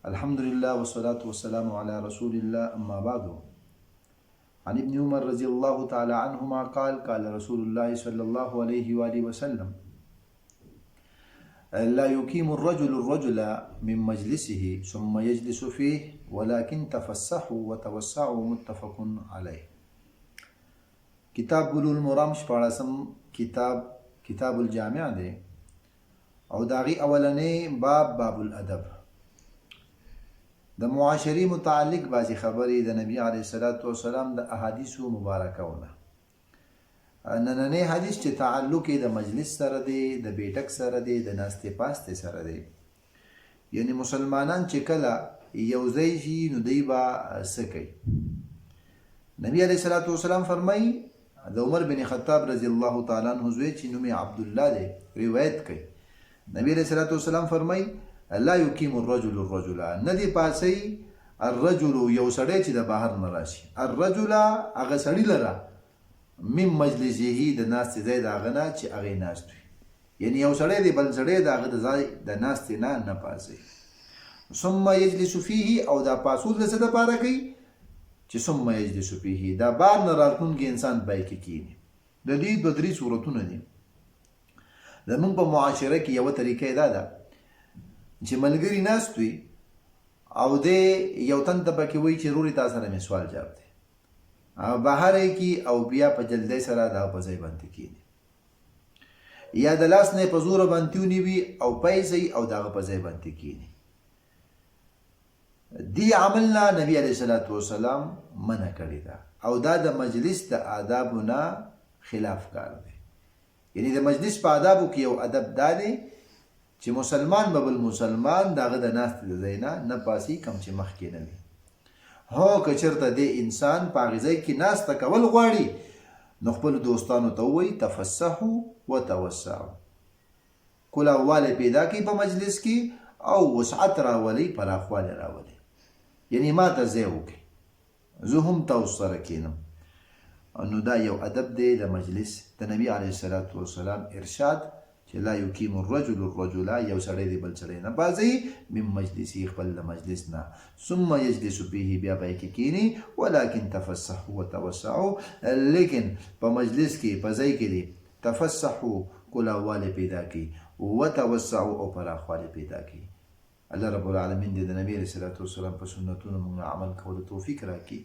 الحمد لله والصلاة والسلام على رسول الله أما بعد. عن ابن عمر رضي الله تعالى عنهما قال قال رسول الله صلى الله عليه وآله وسلم: لا يقيم الرجل من مجلسه ثم يجلس فيه ولكن تفسحوا وتوسعوا. متفق عليه. کتاب بلوغ المرام شپاړسم کتاب الجامع دی او داغي اولنې باب الادب. د معاشري متعلق بعضی خبرې د نبی علیه الصلاۃ والسلام د احادیثو مبارکونه. نننې حدیث چې تعلق د مجلس سره دی، د بیٹک سره دی، د ناستې پاستې سره دی. یعنی مسلمانان چې کله یو ځای شي نو دوی به څه کوي؟ نبی علیه الصلاۃ والسلام فرمایي، د عمر بن خطاب رضی الله تعالی عنہ زوی چې نوم عبدالله دی روایت کوي. نبی علیه الصلاۃ والسلام فرمایي: لا يقيم الرجل ندی پاسي الرجل یو سړی چې د بهر نه راشي، الرجل هغه سړی لره من مجلسه د ناستې ځای د هغه نه چې هغې ناست وي. یعنی یو سړی دی بل سړی د هغه د ځای د ناستې نه پاسي. ثم یجلس فيه او دا پاسول د څه دپاره کوي چې ثم یجلس فيه دا بار نه راتلونکی انسان پای کې کیني. د دې دوه درې صورتونه دي. زمونږ په معاشره کې یوه طریقه دا ده چې ملګری ناست وي او د یو تن ته پکې وایي چې رورې تا سره مې سوال جواب دی، بهر یې کي او بیا په جلدۍ سره دا په ځای باندې کیني، یا د لاس نه په زوره باندې ونیوي او پیسې او دغه په ځای باندې کیني. دی عمل نه نبی علیه الصلاۃ والسلام منع کړی ده او دا د مجلس د آدابو نه خلاف کار دی. یعنی د مجلس په آدابو کې یو ادب دا دی چې مسلمان به بل مسلمان دغه د ناستې د ځای نه پاسي کم چې مخکې نه وي. هو که چېرته د انسان په هغې ځای کې ناسته کول غواړي نو خپلو دوستانو ته ووایي تفسحوا وتوسعوا، کلاوالی پیدا کړي په مجلس کې او وسعت راولي، پراخوالی راولي. یعنی ما ته ځای وکړي، زه هم تاسو سره کینم. نو دا یو ادب دی د مجلس. د نبی علیه الصلاۃ والسلام ارشاد چې لا یقیم الرجل یو سړی دی بل سړی نه بازي من مجلسي خپل د مجلس نه، ثم یجلس فيه بیا به کې کینی، ولکن تفسحوا وتوسعوا، لیکن په مجلس کې په ځای کې دی تفسحوا کلاوالی پیدا کی، وتوسعوا او پراخوالی پیدا کی. الله رب العالمین دې د نبی علیه الصلاۃ والسلام په سنتونو موږ عمل کولو توفیق راکړي.